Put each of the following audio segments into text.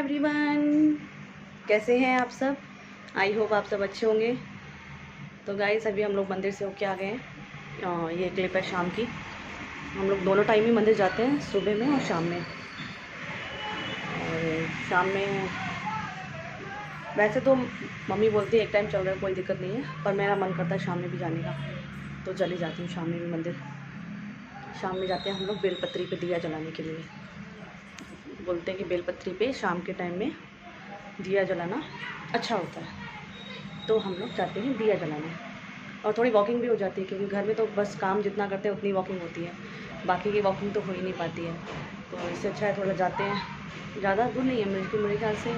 Everyone, कैसे हैं आप सब। आई होप आप सब अच्छे होंगे। तो गाइस अभी हम लोग मंदिर से होके आ गए हैं। ये क्लिप है शाम की। हम लोग दोनों टाइम ही मंदिर जाते हैं, सुबह में और शाम में। और शाम में वैसे तो मम्मी बोलती है एक टाइम चल रहा है कोई दिक्कत नहीं है, पर मेरा मन करता है शाम में भी जाने का, तो चली जाती हूँ शाम में भी मंदिर। शाम में जाते हैं हम लोग बेलपत्री पे दिया जलाने के लिए। बोलते हैं कि बेलपत्री पे शाम के टाइम में दिया जलाना अच्छा होता है, तो हम लोग जाते हैं दिया जलाने। और थोड़ी वॉकिंग भी हो जाती है, क्योंकि घर में तो बस काम जितना करते हैं उतनी वॉकिंग होती है, बाकी की वॉकिंग तो हो ही नहीं पाती है। तो इससे अच्छा है थोड़ा जाते हैं। ज़्यादा दूर नहीं है, मेरे ख्याल से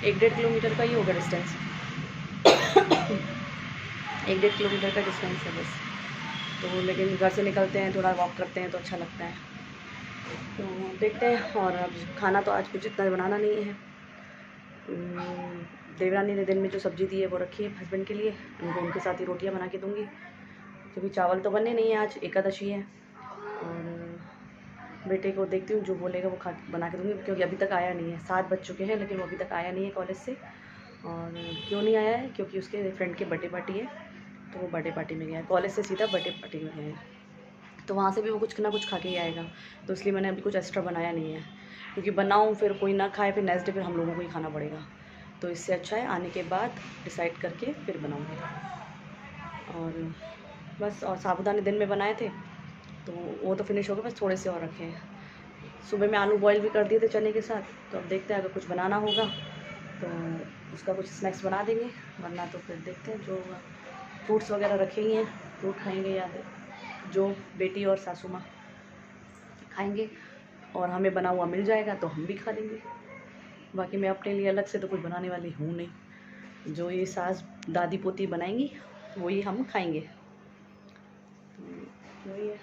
1-1.5 किलोमीटर का ही होगा डिस्टेंस। 1-1.5 किलोमीटर का डिस्टेंस है बस। तो लेकिन घर से निकलते हैं, थोड़ा वॉक करते हैं तो अच्छा लगता है। तो देखते हैं। और अब खाना तो आज कुछ इतना बनाना नहीं है। देवरानी ने दिन में जो सब्ज़ी दी है वो रखी है हस्बैंड के लिए, उनको उनके साथ ही रोटियां बना के दूँगी, क्योंकि चावल तो बनने नहीं है, आज एकादशी है। और बेटे को देखती हूँ, जो बोलेगा वो बना के दूँगी, क्योंकि अभी तक आया नहीं है। 7 बज चुके हैं लेकिन वो अभी तक आया नहीं है कॉलेज से। और क्यों नहीं आया है, क्योंकि उसके फ्रेंड की बर्थडे पार्टी है, तो वो बर्थडे पार्टी में गया है। कॉलेज से सीधा बर्थडे पार्टी में गया है, तो वहाँ से भी वो कुछ ना कुछ खा के ही आएगा। तो इसलिए मैंने अभी कुछ एक्स्ट्रा बनाया नहीं है, क्योंकि बनाऊँ फिर कोई ना खाए, फिर नेक्स्ट डे फिर हम लोगों को ही खाना पड़ेगा। तो इससे अच्छा है आने के बाद डिसाइड करके फिर बनाऊँगी। और बस, और साबूदाने दिन में बनाए थे तो वो तो फिनिश हो गए, बस थोड़े से और रखे हैं। सुबह में आलू बॉयल भी कर दिए थे चने के साथ, तो अब देखते हैं अगर कुछ बनाना होगा तो उसका कुछ स्नैक्स बना देंगे, वरना तो फिर देखते हैं जो होगा। फ्रूट्स वगैरह रखे ही हैं, फ्रूट खाएंगे या जो बेटी और सासू माँ खाएंगे, और हमें बना हुआ मिल जाएगा तो हम भी खा लेंगे। बाकी मैं अपने लिए अलग से तो कुछ बनाने वाली हूँ नहीं, जो ये सास दादी पोती बनाएंगी वही हम खाएंगे। तो वही है,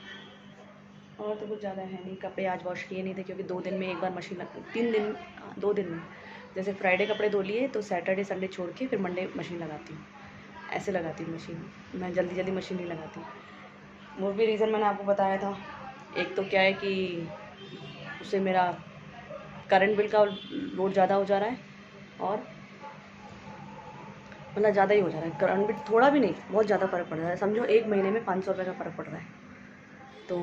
और तो कुछ ज़्यादा है नहीं। कपड़े आज वॉश किए नहीं थे, क्योंकि 2 दिन में एक बार मशीन लगती, 3 दिन 2 दिन में। जैसे फ्राइडे कपड़े धो लिए तो सैटरडे संडे छोड़ के फिर मंडे मशीन लगाती हूँ, ऐसे लगाती हूँ मशीन। मैं जल्दी जल्दी मशीन नहीं लगाती। वो भी रीज़न मैंने आपको बताया था। एक तो क्या है कि उससे मेरा करंट बिल का लोड ज़्यादा हो जा रहा है, और मतलब ज़्यादा ही हो जा रहा है करंट बिल, थोड़ा भी नहीं, बहुत ज़्यादा फ़र्क पड़ रहा है। समझो 1 महीने में 500 रुपये का फ़र्क पड़ रहा है। तो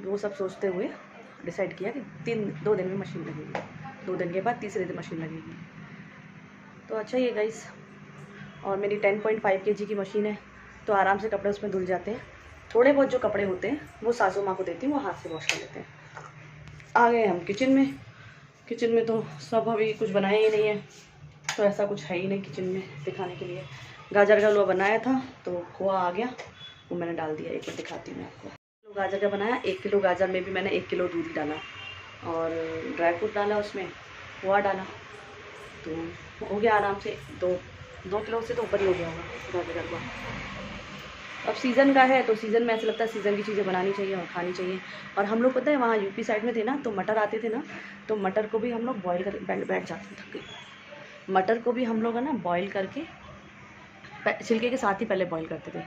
वो सब सोचते हुए डिसाइड किया कि 2 दिन में मशीन लगेगी, 2 दिन के बाद तीसरे दिन मशीन लगेगी। तो अच्छा ही है गाइस। और मेरी 10.5 kg की मशीन है, तो आराम से कपड़े उसमें धुल जाते हैं। थोड़े बहुत जो कपड़े होते हैं वो सासू माँ को देती हूँ, वो हाथ से वॉश कर लेते हैं। आ गए हम किचन में। किचन में तो सब अभी कुछ बनाया ही नहीं है, तो ऐसा कुछ है ही नहीं किचन में दिखाने के लिए। गाजर का हलवा बनाया था तो खोआ आ गया, वो मैंने डाल दिया। एक बार दिखाती हूँ मैं आपको। गाजर का बनाया, 1 किलो गाजर में भी मैंने 1 किलो दूध डाला, और ड्राई फ्रूट डाला उसमें, खोआ डाला, तो हो गया आराम से। 2 किलो से तो ऊपर ही हो गया होगा गाजर का हलवा। अब सीज़न का है, तो सीज़न में ऐसा लगता है सीज़न की चीज़ें बनानी चाहिए और खानी चाहिए। और हम लोग पता है वहाँ यूपी साइड में थे ना, तो मटर आते थे ना, तो मटर को भी हम लोग बॉयल कर बैठ जाते थे, थक गई। मटर को भी हम लोग है ना बॉयल करके, छिलके के साथ ही पहले बॉयल करते थे।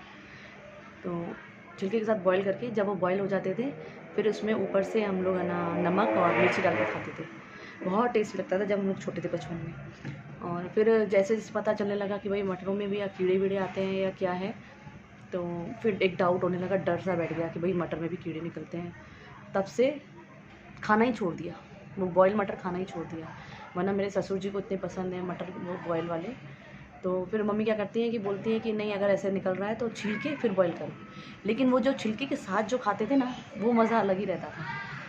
तो छिलके के साथ बॉयल करके जब वो बॉयल हो जाते थे, फिर उसमें ऊपर से हम लोग है ना नमक और मिर्ची डाल के खाते थे। बहुत टेस्टी लगता था जब हम लोग छोटे थे बचपन में। और फिर जैसे जैसे पता चलने लगा कि भाई मटरों में भी या कीड़े वीड़े आते हैं या क्या है, तो फिर एक डाउट होने लगा, डर सा बैठ गया कि भाई मटर में भी कीड़े निकलते हैं। तब से खाना ही छोड़ दिया, वो बॉयल मटर खाना ही छोड़ दिया। वरना मेरे ससुर जी को इतने पसंद है मटर, वो बॉयल वाले। तो फिर मम्मी क्या करती हैं कि बोलती हैं कि नहीं, अगर ऐसे निकल रहा है तो छील के फिर बॉयल करो। लेकिन वो जो छिलके के साथ जो खाते थे ना, वो मज़ा अलग ही रहता था।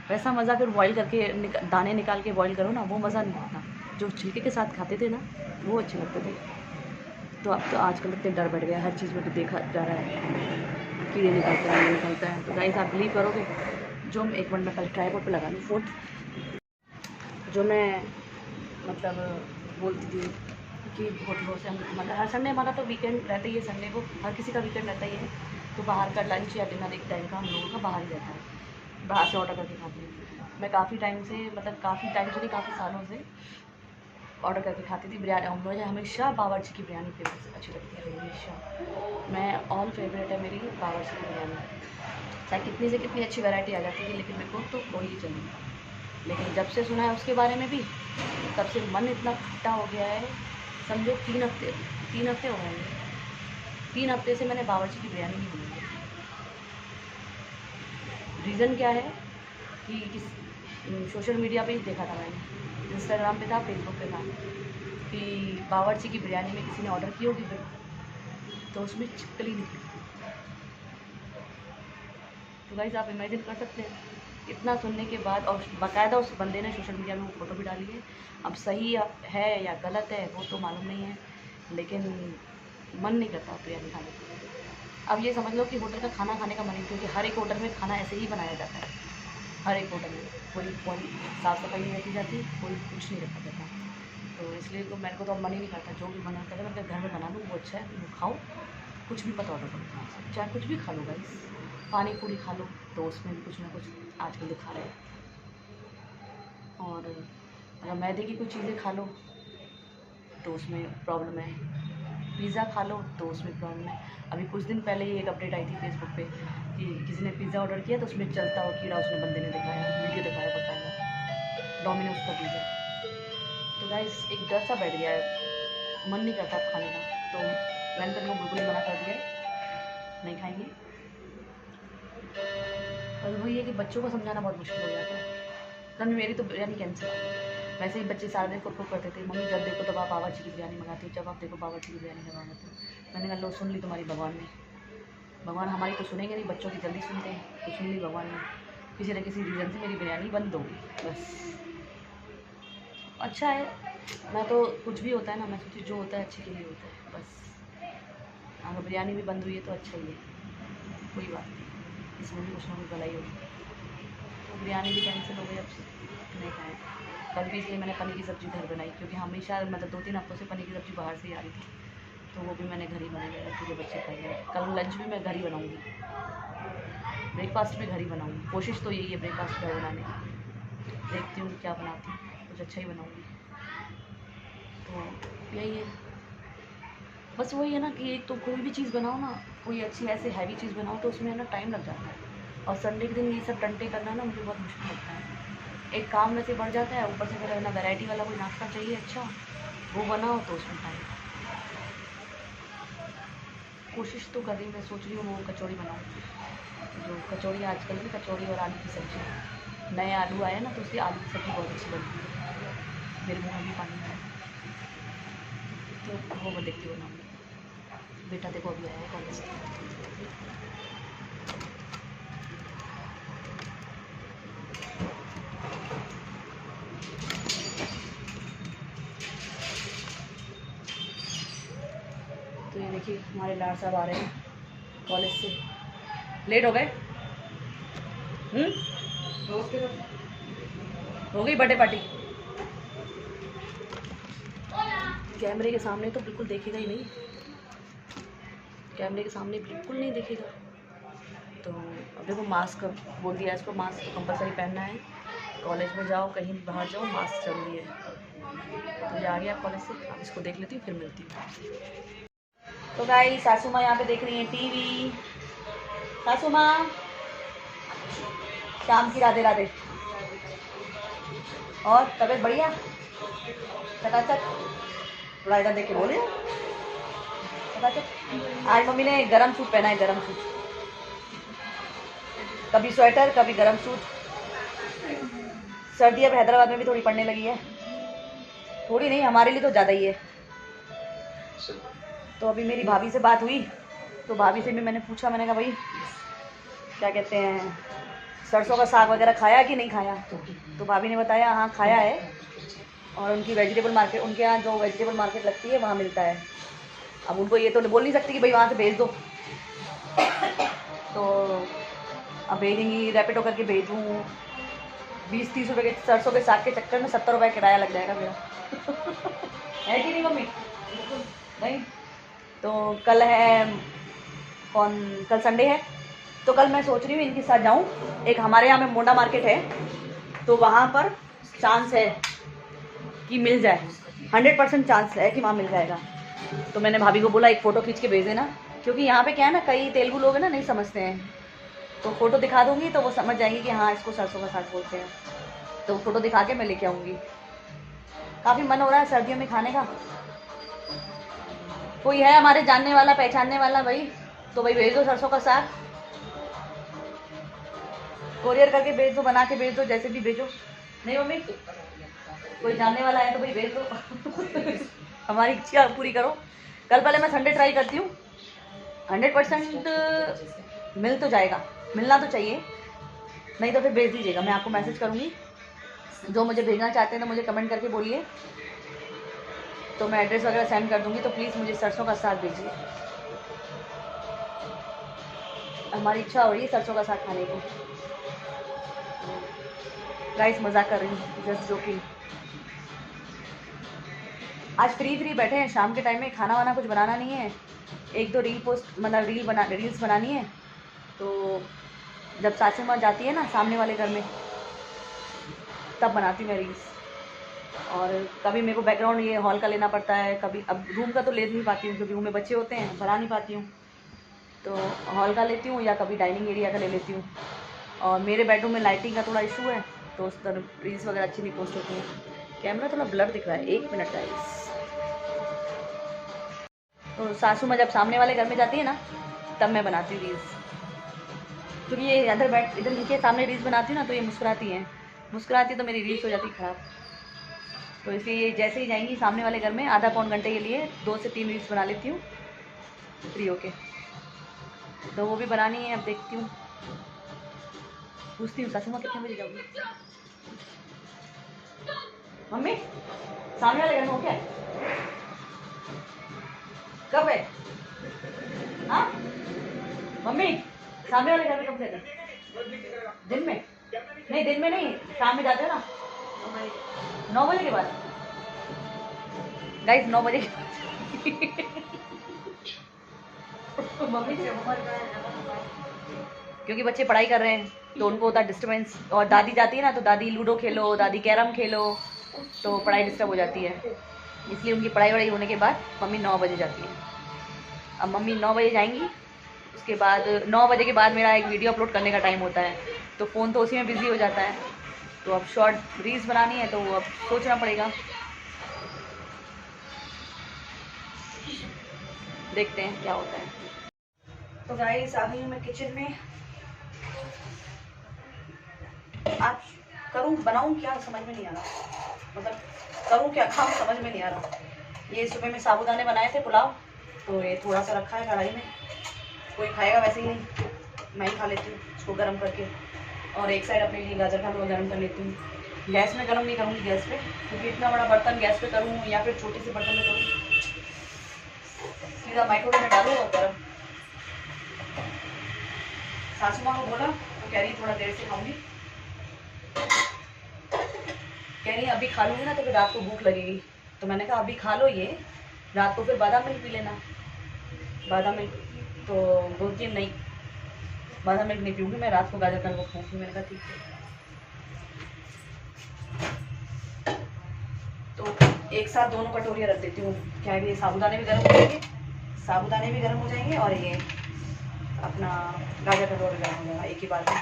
वैसा मज़ा फिर बॉयल करके दाने निकाल के बॉयल करो ना, वो मज़ा नहीं आता। जो छिलके के साथ खाते थे ना, वो अच्छे लगते थे। तो अब तो आजकल इतने डर बैठ गया, हर चीज़ में तो देखा जा रहा है कीड़े निकलते हैं, ये निकलता है। तो गाइस आप बिलीव करोगे, जो मैं एक मिनट में कल ट्राइपॉड पे लगा लूँ फ़ोन, जो मैं मतलब बोलती थी कि बहुत दिनों से हम मतलब हर संडे, हमारा तो वीकेंड रहता ही है, संडे को हर किसी का वीकेंड रहता ही है, तो बाहर का लंच या डिनर एक टाइम का हम लोगों का बाहर ही रहता है, बाहर से ऑर्डर करके खाते हैं। मैं काफ़ी टाइम से, मतलब काफ़ी टाइम से नहीं, काफ़ी सालों से ऑर्डर करके खाती थी बिरयानी। मुझे हमेशा बावर्ची की बिरयानी फेवरेट अच्छी लगती है, हमेशा। मैं ऑल फेवरेट है मेरी बावर्ची की बिरयानी, चाहे कितनी से कितनी अच्छी वैरायटी आ जाती है, लेकिन मेरे को तो वही चाहिए। लेकिन जब से सुना है उसके बारे में भी तब से मन इतना खट्टा हो गया है। समझो 3 हफ्ते हो गए हैं। 3 हफ्ते से मैंने बावर्ची की बिरयानी नहीं बनाई है। रीज़न क्या है कि सोशल मीडिया पे ही देखा था मैंने, इंस्टाग्राम पे था, फेसबुक पे था कि बावर्ची की बिरयानी में किसी ने ऑर्डर की होगी फिर, तो उसमें छिपकली निकली। तो गाइस आप इमेजिन कर सकते हैं, इतना सुनने के बाद, और बाकायदा उस बंदे ने सोशल मीडिया में वो फ़ोटो भी डाली है। अब सही है या गलत है वो तो मालूम नहीं है, लेकिन मन नहीं करता बिरयानी खाने का। अब ये समझ लो कि होटल का खाना खाने का मन नहीं, क्योंकि हर एक होटल में खाना ऐसे ही बनाया जाता है। हर एक होटल में कोई साफ़ सफाई नहीं रखी जाती, कोई कुछ नहीं रखा जाता। तो इसलिए तो मेरे को तो अब मन ही नहीं करता, जो भी बना करता है मैं घर में बना लूँ वो अच्छा है, वो खाओ, कुछ भी पता ऑर्डर करो, चाहे कुछ भी खा लो गाइस। पानी पूरी खा लो तो उसमें भी कुछ ना कुछ आजकल दिखा रहे हैं। और अगर मैदे की कुछ चीज़ें खा लो तो उसमें प्रॉब्लम है। पिज़्ज़ा खा लो तो उसमें प्रॉब्लम है। अभी कुछ दिन पहले ही एक अपडेट आई थी फेसबुक पे कि किसी ने पिज़्ज़ा ऑर्डर किया तो उसमें चलता हुआ कीड़ा उसने बंदे ने दिखाया, वीडियो दिखाया बताया, डोमिनोज का पिज़्ज़ा। तो गाइस एक डर सा बैठ गया है, मन नहीं करता खाने का। तो मैंने तो उनको बिल्कुल मना कर दिया है, नहीं खाएंगे। पर वही है कि बच्चों को समझाना बहुत मुश्किल हो जाता है। तब मेरी तो बिरयानी कैंसिल है। वैसे ही बच्चे सारे दिन कुट करते थे, मम्मी जब देखो तब आप बावर्ची की बिरयानी मंगाती हो, जब आप देखो बावर्ची की बिरयानी मंगाते हो। मैंने कहा लो सुन ली तुम्हारी भगवान ने। भगवान हमारी तो सुनेंगे नहीं, बच्चों की जल्दी सुनते हैं, तो सुन ली भगवान ने। किसी न किसी रीज़न से मेरी बिरयानी बंद हो गई बस। अच्छा है, मैं तो कुछ भी होता है ना, मैं सोची जो होता है अच्छे के लिए होता है बस। अगर बिरयानी भी बंद हुई है तो अच्छा ही है, कोई बात नहीं, इसमें भी कुछ ना कुछ भलाई होगी। तो बिरयानी भी कैंसिल हो गई, अब नहीं खाएँ। कल भी इसलिए मैंने पनीर की सब्ज़ी घर बनाई, क्योंकि हमेशा मतलब 2-3 हफ्तों से पनीर की सब्ज़ी बाहर से ही आ रही थी, तो वो भी मैंने घर ही बनाई, मेरे पूरे बच्चे खाएंगे। कल लंच भी मैं घर ही बनाऊँगी, ब्रेकफास्ट भी घर ही बनाऊँगी। कोशिश तो यही है ब्रेकफास्ट घर बनाने की, देखती हूँ क्या बनाती हूँ, कुछ अच्छा ही बनाऊँगी। तो यही है, बस वही है ना कि एक तो कोई भी चीज़ बनाओ ना, कोई अच्छी ऐसे हैवी चीज़ बनाओ तो उसमें है ना टाइम लग जाता है। और संडे के दिन ये सब टंटे करना ना मुझे बहुत मुश्किल लगता है। एक काम वैसे बढ़ जाता है, ऊपर से फिर है ना वैरायटी वाला कोई नाश्ता चाहिए अच्छा, वो बनाओ तो उसमें टाइम। कोशिश तो कर रही हूँ, मैं सोच रही हूँ वो कचौड़ी बनाऊँ, जो कचौड़ी आजकल की कचौड़ी और आलू की सब्ज़ी, नए आलू आए ना तो उसकी आलू की सब्ज़ी बहुत अच्छी बनती है, मेरे मुँह में भी पानी आया। तो वो मैं देखती हूँ बनाऊँगी। बेटा देखो अभी आया है कॉलेज से। तो ये देखिए हमारे लाड साहब आ रहे हैं कॉलेज से, लेट हो गए। हो गई बर्थडे पार्टी। कैमरे के सामने तो बिल्कुल देखेगा ही नहीं, कैमरे के सामने बिल्कुल नहीं देखेगा। तो अब देखो मास्क बोल दिया इसको, मास्क तो कंपलसरी पहनना है, कॉलेज में जाओ कहीं भी बाहर जाओ मास्क जरूरी है। तो ये आ गया कॉलेज से, अब इसको देख लेती हूँ फिर मिलती हूँ। तो गाइस सासू माँ यहाँ पे देख रही हैं टीवी। सासू माँ शाम की राधे राधे। और तबीयत बढ़िया, चकाचक, थोड़ा इधर देख के बोले चकाचक। आज मम्मी ने गरम सूट पहना है, गरम सूट, कभी स्वेटर कभी गरम सूट। सर्दी अब हैदराबाद में भी थोड़ी पड़ने लगी है, थोड़ी नहीं हमारे लिए तो ज़्यादा ही है। तो अभी मेरी भाभी से बात हुई, तो भाभी से भी मैंने पूछा, मैंने कहा भाई क्या कहते हैं सरसों का साग वगैरह खाया कि नहीं खाया। तो भाभी ने बताया हाँ खाया है, और उनकी वेजिटेबल मार्केट, उनके यहाँ जो वेजिटेबल मार्केट लगती है वहाँ मिलता है। अब उनको ये तो बोल नहीं सकती कि भाई वहाँ से भेज दो, तो अब भेजेंगी, रैपिडो करके भेज दूँ। 20-30 रुपये के सरसों के साग के चक्कर में 70 रुपये किराया लग जाएगा मेरा। है कि नहीं मम्मी? नहीं। तो कल है कल संडे है, तो कल मैं सोच रही हूँ इनके साथ जाऊँ। एक हमारे यहाँ में मोंडा मार्केट है, तो वहाँ पर चांस है कि मिल जाए, 100% चांस है कि वहाँ मिल जाएगा। तो मैंने भाभी को बोला एक फ़ोटो खींच के भेज देना, क्योंकि यहाँ पे क्या है ना कई तेलुगु लोग हैं ना नहीं समझते हैं, तो फ़ोटो दिखा दूँगी तो वो समझ जाएंगे कि हाँ इसको सरसों का साग बोलते हैं। तो फ़ोटो दिखा के मैं लेके आऊँगी। काफ़ी मन हो रहा है सर्दियों में खाने का। कोई है हमारे जानने वाला पहचानने वाला भाई तो भाई भेज दो सरसों का साग, कोरियर करके भेज दो, बना के भेज दो, जैसे भी भेजो। नहीं मम्मी, कोई जानने वाला है तो भाई भेज दो। हमारी इच्छा पूरी करो। कल पहले मैं संडे ट्राई करती हूँ, 100% मिल तो जाएगा, मिलना तो चाहिए, नहीं तो फिर भेज दीजिएगा, मैं आपको मैसेज करूँगी। जो मुझे भेजना चाहते हैं तो मुझे कमेंट करके बोलिए, तो मैं एड्रेस वगैरह सेंड कर दूँगी। तो प्लीज़ मुझे सरसों का साग भेजिए, हमारी इच्छा हो रही है सरसों का साग खाने की। गाइस मजाक कर रही हूँ, जस्ट जोकिंग। आज फ्री बैठे हैं, शाम के टाइम में खाना वाना कुछ बनाना नहीं है, एक दो रील पोस्ट मतलब रील्स बनानी है। तो जब सासू माँ जाती है ना सामने वाले घर में, तब बनाती मैं रील्स। और कभी मेरे को बैकग्राउंड ये हॉल का लेना पड़ता है, कभी अब रूम का तो ले नहीं पाती हूँ क्योंकि रूम में बच्चे होते हैं, बना नहीं पाती हूँ, तो हॉल का लेती हूँ या कभी डाइनिंग एरिया का ले लेती हूँ। और मेरे बेडरूम में लाइटिंग का थोड़ा इशू है, तो उस तरह रील्स वगैरह अच्छी नहीं पोस्ट होती हैं। कैमरा थोड़ा ब्लर दिख रहा है, 1 मिनट गाइस। तो सासू माँ जब सामने वाले घर में जाती है ना, तब मैं बनाती हूँ रील्स, क्योंकि ये इधर इनके सामने रील्स बनाती हूँ ना तो ये मुस्कुराती हैं, मुस्कुराती तो मेरी रील्स हो जाती ख़राब। तो इसलिए जैसे ही जाएंगी सामने वाले घर में, आधा पौन घंटे के लिए 2 से 3 रील्स बना लेती हूँ फ्री होके। तो वो भी बनानी है, अब देखती हूँ, पूछती हूँ सासू माँ कितने बजे जाऊँगी। मम्मी सामने वाले घर में हो क्या, कब है? हाँ मम्मी सामने वाले घर में कब से? दिन में? नहीं दिन में नहीं, शाम में जाते हो ना, 9 बजे के बाद। गाइस 9 बजे मम्मी से क्योंकि बच्चे पढ़ाई कर रहे हैं तो उनको होता है डिस्टर्बेंस, और दादी जाती है ना तो दादी लूडो खेलो, दादी कैरम खेलो, तो पढ़ाई डिस्टर्ब हो जाती है। इसलिए उनकी पढ़ाई वढ़ाई होने के बाद मम्मी 9 बजे जाती है। अब मम्मी 9 बजे जाएंगी, उसके बाद 9 बजे के बाद मेरा एक वीडियो अपलोड करने का टाइम होता है, तो फ़ोन तो उसी में बिज़ी हो जाता है। तो अब शॉर्ट रील्स बनानी है तो अब सोचना पड़ेगा, देखते हैं क्या होता है। तो गाइस आ गई हूँ मैं किचन में। आज करूँ बनाऊँ क्या समझ में नहीं आ रहा, मतलब करूँ क्या खाऊँ समझ में नहीं आ रहा। ये सुबह में साबूदाने बनाए थे पुलाव, तो ये थोड़ा सा रखा है कढ़ाई में, कोई खाएगा वैसे ही नहीं, मैं ही खा लेती हूँ इसको गर्म करके। और एक साइड अपने लिए गाजर का हलवा गर्म कर लेती हूँ। गैस में गर्म नहीं करूँगी गैस पे, क्योंकि इतना बड़ा बर्तन गैस पे करूँ या फिर छोटे से बर्तन में करूँ, सीधा माइक्रोवेव में डालूँ और गर्म। सासू माँ को बोला तो कह रही थोड़ा देर से खाऊंगी, कह रही अभी खा लूँगी ना तो फिर रात को भूख लगेगी। तो मैंने कहा अभी खा लो ये, रात को फिर बादाम मिल्क पी लेना। बादाम मिल्क तो बोलती है नहीं, बादाम मिल्क नहीं पीऊँगी मैं, रात को गाजर का हलवा खाऊँगी। मैंने कहा ठीक है। तो एक साथ दोनों कटोरियाँ रख देती हूँ, क्या है कि साबूदाने भी गर्म हो जाएंगे, साबूदाने भी गर्म हो जाएंगे और ये अपना गाजर का हलवा भी गर्म हो जाएगा एक ही बार में।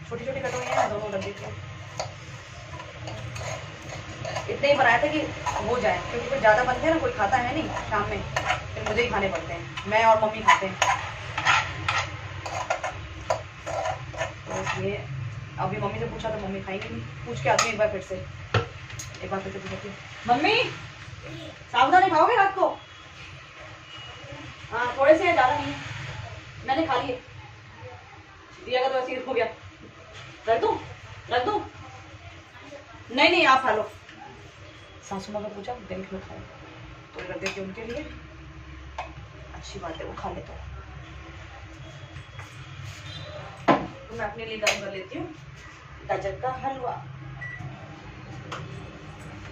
छोटी छोटी कटोरियाँ हैं, दोनों रख देती हूँ। इतने ही बनाया था कि हो जाए, क्योंकि फिर ज़्यादा बनते हैं ना, कोई खाता है नहीं शाम में, फिर मुझे ही खाने पड़ते हैं, मैं और मम्मी खाते हैं। तो इसलिए अभी मम्मी से पूछा तो मम्मी खाएंगी नहीं, पूछ के आती हूँ एक बार फिर से पूछती हूँ, मम्मी साबूदाने खाओगे रात को? हाँ थोड़े से हैं, ज़्यादा नहीं है, मैंने खा लिए, दिया का तो ऐसे ही हो गया, रख दूँ? रख दूँ? नहीं नहीं आप खा लो। सासू माँ का पूछा दिन में खाओ तो रख देती हूँ उनके लिए, अच्छी बात है वो खा लेता है। तो मैं अपने लिए गर्म कर लेती हूँ गाजर का हलवा।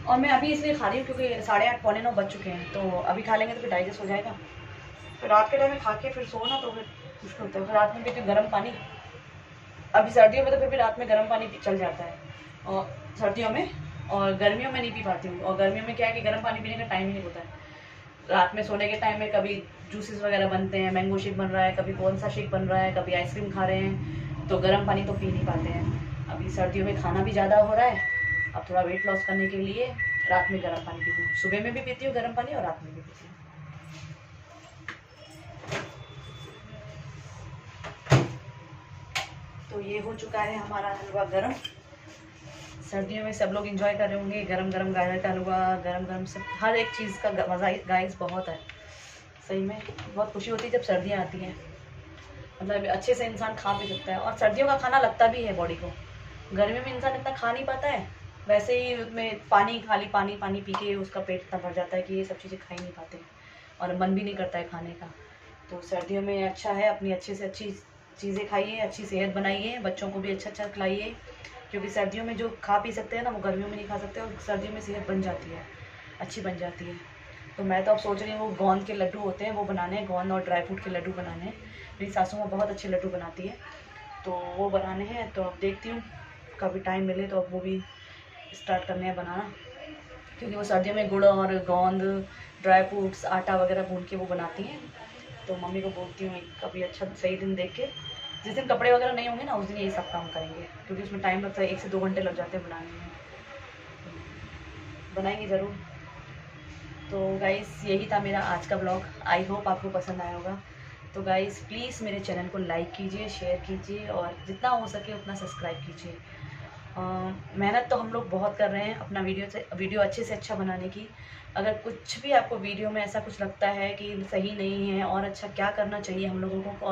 और मैं अभी इसलिए खा रही हूँ क्योंकि 8:30 पौने 9 बज चुके हैं, तो अभी खा लेंगे तो फिर डाइजेस्ट हो जाएगा। फिर रात के टाइम में खा के फिर सोना तो फिर मुश्किल होता है। फिर रात में पीती हूँ गर्म पानी, अभी सर्दियों में तो फिर भी रात में गर्म पानी चल जाता है, और सर्दियों में, और गर्मियों में नहीं पी पाती हूँ। और गर्मियों में क्या है कि गर्म पानी पीने का टाइम ही नहीं होता है। रात में सोने के टाइम में कभी जूसेस वगैरह बनते हैं, मैंगो शेक बन रहा है, कभी कौन सा शेक बन रहा है, कभी आइसक्रीम खा रहे हैं, तो गर्म पानी तो पी नहीं पाते हैं। अभी सर्दियों में खाना भी ज़्यादा हो रहा है, अब थोड़ा वेट लॉस करने के लिए रात में गर्म पानी पीती हूँ। सुबह में भी पीती हूँ गर्म पानी और रात में भी पीती हूँ। तो ये हो चुका है हमारा हलवा गर्म। सर्दियों में सब लोग एंजॉय कर रहे होंगे, गरम गरम गाजर का हलवा, गरम गरम सब हर एक चीज़ का मज़ा गाइस बहुत है। सही में बहुत खुशी होती है जब सर्दियाँ आती हैं, मतलब अच्छे से इंसान खा भी सकता है और सर्दियों का खाना लगता भी है बॉडी को। गर्मी में इंसान इतना खा नहीं पाता है, वैसे ही उसमें पानी खाली पानी पानी पी के उसका पेट इतना भर जाता है कि ये सब चीज़ें खा ही नहीं पाते और मन भी नहीं करता है खाने का। तो सर्दियों में अच्छा है अपनी अच्छे से अच्छी चीज़ें खाइए, अच्छी सेहत बनाइए, बच्चों को भी अच्छा अच्छा खिलाइए, क्योंकि सर्दियों में जो खा पी सकते हैं ना वो गर्मियों में नहीं खा सकते और सर्दियों में सेहत बन जाती है, अच्छी बन जाती है। तो मैं तो अब सोच रही हूँ वो गोंद के लड्डू होते हैं वो बनाने हैं, गोंद और ड्राई फ्रूट के लड्डू बनाने हैं। मेरी सासू माँ बहुत अच्छे लड्डू बनाती है, तो वो बनाने हैं। तो अब देखती हूँ कभी टाइम मिले तो अब वो भी स्टार्ट करने हैं बनाना, क्योंकि वो सर्दियों में गुड़ और गोंद, ड्राई फ्रूट्स, आटा वगैरह भून के वो बनाती हैं। तो मम्मी को बोलती हूँ कभी अच्छा सही दिन देख के, जिस दिन कपड़े वगैरह नहीं होंगे ना उस दिन यही सब काम करेंगे, क्योंकि उसमें टाइम लगता है, 1 से 2 घंटे लग जाते हैं बनाने में। बनाएंगे ज़रूर। तो गाइस यही था मेरा आज का ब्लॉग, आई होप आपको पसंद आया होगा। तो गाइस प्लीज़ मेरे चैनल को लाइक कीजिए, शेयर कीजिए और जितना हो सके उतना सब्सक्राइब कीजिए। मेहनत तो हम लोग बहुत कर रहे हैं अपना वीडियो अच्छे से अच्छा बनाने की। अगर कुछ भी आपको वीडियो में ऐसा कुछ लगता है कि सही नहीं है और अच्छा क्या करना चाहिए हम लोगों को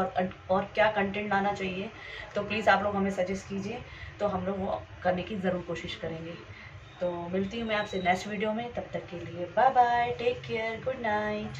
और क्या कंटेंट लाना चाहिए, तो प्लीज़ आप लोग हमें सजेस्ट कीजिए, तो हम लोग वो करने की ज़रूर कोशिश करेंगे। तो मिलती हूँ मैं आपसे नेक्स्ट वीडियो में, तब तक के लिए bye bye, take care, good night.